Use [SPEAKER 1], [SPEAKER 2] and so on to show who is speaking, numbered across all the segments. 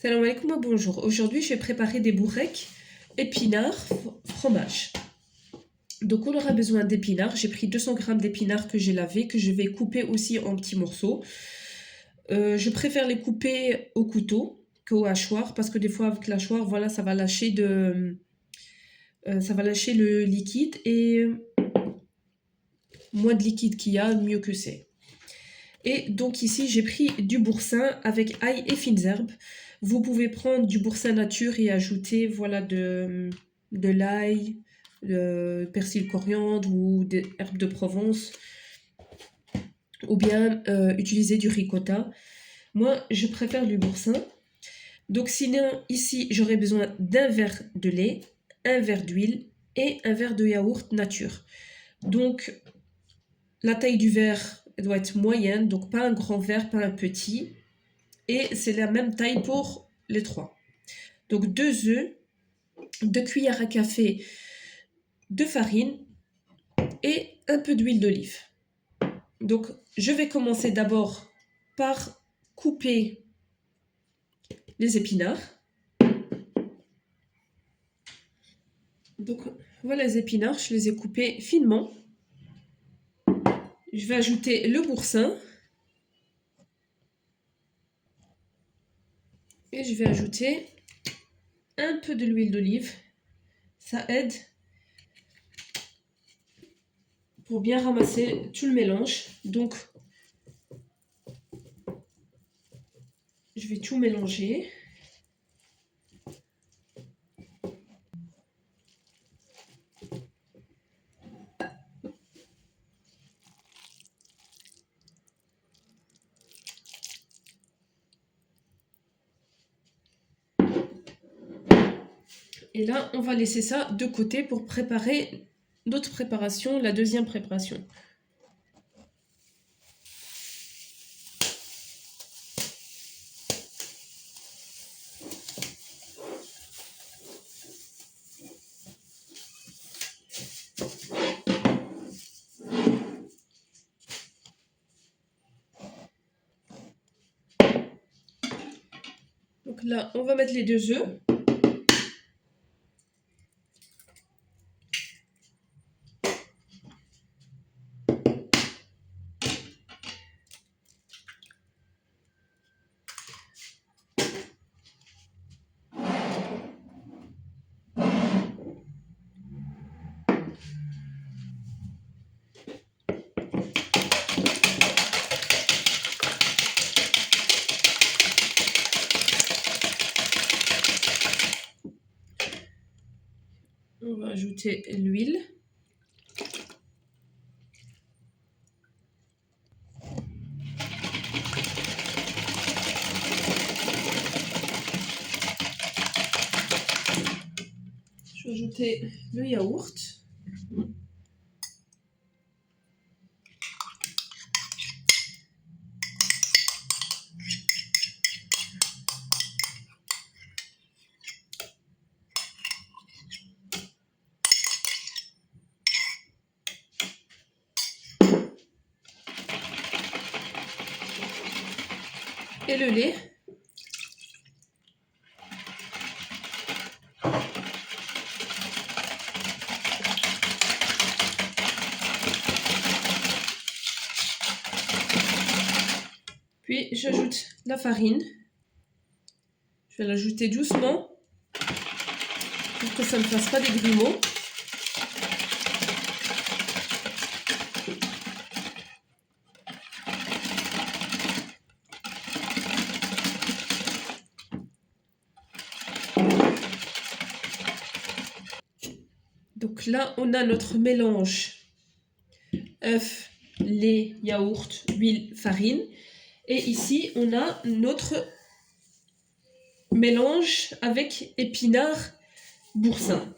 [SPEAKER 1] Salam alaikum, bonjour. Aujourd'hui, je vais préparer des bourrecs épinards fromage. Donc, on aura besoin d'épinards. J'ai pris 200 g d'épinards que j'ai lavés, que je vais couper aussi en petits morceaux. Je préfère les couper au couteau qu'au hachoir parce que des fois, avec l'hachoir, voilà, ça va lâcher ça va lâcher le liquide et moins de liquide qu'il y a, mieux que c'est. Et donc ici, j'ai pris du boursin avec ail et fines herbes. Vous pouvez prendre du boursin nature et ajouter voilà, de l'ail, le persil coriandre ou des herbes de Provence. Ou bien utiliser du ricotta. Moi, je préfère du boursin. Donc sinon, ici, j'aurai besoin d'un verre de lait, un verre d'huile et un verre de yaourt nature. Donc, la taille du verre doit être moyenne, donc pas un grand verre, pas un petit. Et c'est la même taille pour les trois. Donc 2 œufs, 2 cuillères à café de farine et un peu d'huile d'olive. Donc je vais commencer d'abord par couper les épinards. Donc voilà les épinards, je les ai coupés finement. Je vais ajouter le boursin. Et je vais ajouter un peu de l'huile d'olive. Ça aide pour bien ramasser tout le mélange. Donc, je vais tout mélanger. Et là, on va laisser ça de côté pour préparer notre préparation, la deuxième préparation. Donc là, on va mettre les 2 œufs. On va ajouter l'huile. Je vais ajouter le yaourt. Et le lait. Puis j'ajoute la farine. Je vais l'ajouter doucement pour que ça ne fasse pas des grumeaux. Donc là, on a notre mélange œuf, lait, yaourt, huile, farine. Et ici, on a notre mélange avec épinards, boursin.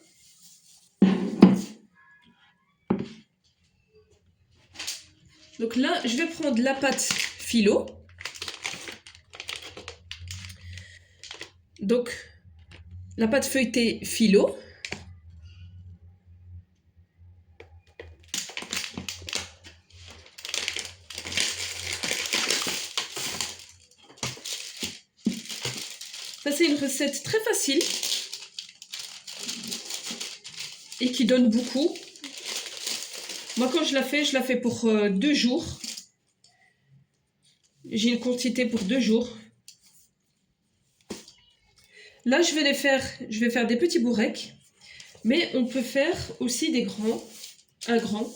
[SPEAKER 1] Donc là, je vais prendre la pâte philo. Donc, la pâte feuilletée philo. Ça, c'est une recette très facile et qui donne beaucoup. Moi, quand je la fais pour 2 jours. J'ai une quantité pour 2 jours. Là, je vais faire des petits bourrecs. Mais on peut faire aussi des grands. Un grand.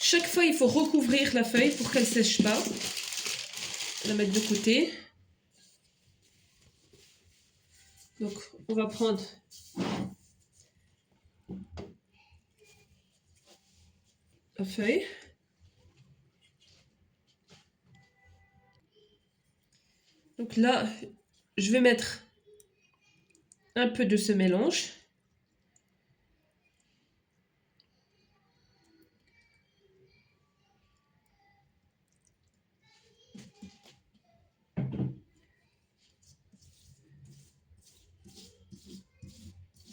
[SPEAKER 1] Chaque fois, il faut recouvrir la feuille pour qu'elle ne sèche pas. On va la mettre de côté. Donc, on va prendre la feuille. Donc là, je vais mettre un peu de ce mélange.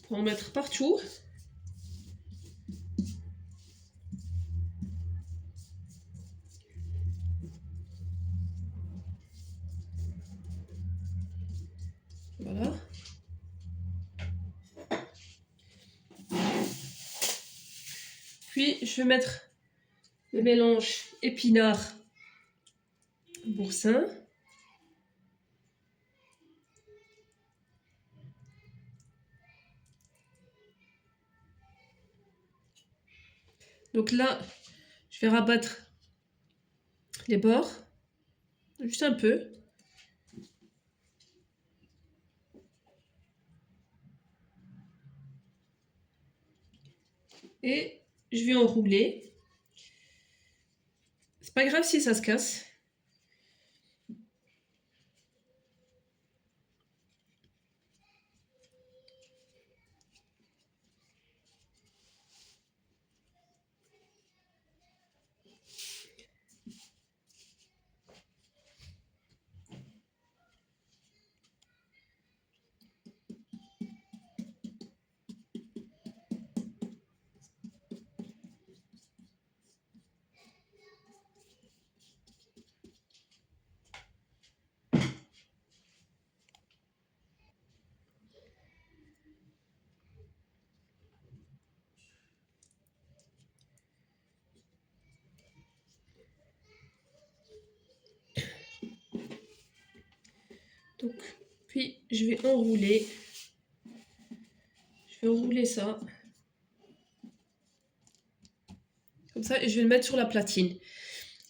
[SPEAKER 1] Pour en mettre partout. Voilà. Puis, je vais mettre le mélange épinard boursin. Donc là, je vais rabattre les bords, juste un peu. Et je vais enrouler. C'est pas grave si ça se casse. Donc, puis je vais enrouler. Je vais enrouler ça. Comme ça, et je vais le mettre sur la platine.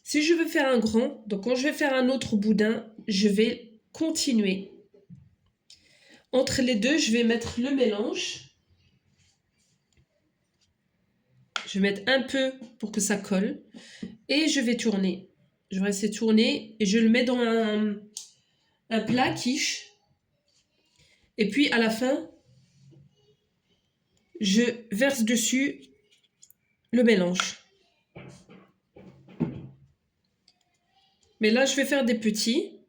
[SPEAKER 1] Si je veux faire un grand, donc quand je vais faire un autre boudin, je vais continuer. Entre les deux, je vais mettre le mélange. Je vais mettre un peu pour que ça colle. Et je vais tourner. Je vais rester tourner et je le mets dans un plat quiche. Et puis à la fin, je verse dessus le mélange. Mais là, je vais faire des petits.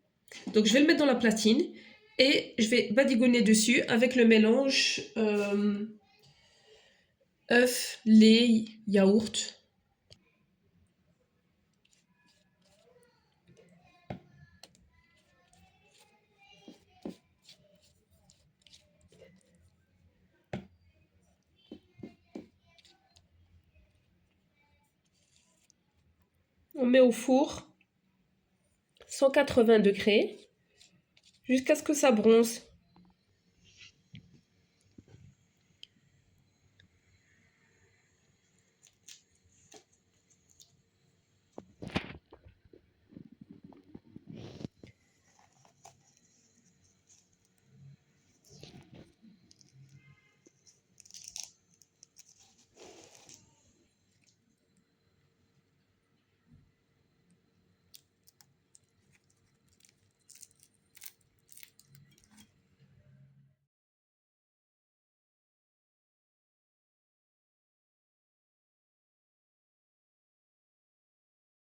[SPEAKER 1] Donc, je vais le mettre dans la platine et je vais badigeonner dessus avec le mélange œuf, lait, yaourt. On met au four 180 degrés jusqu'à ce que ça bronze.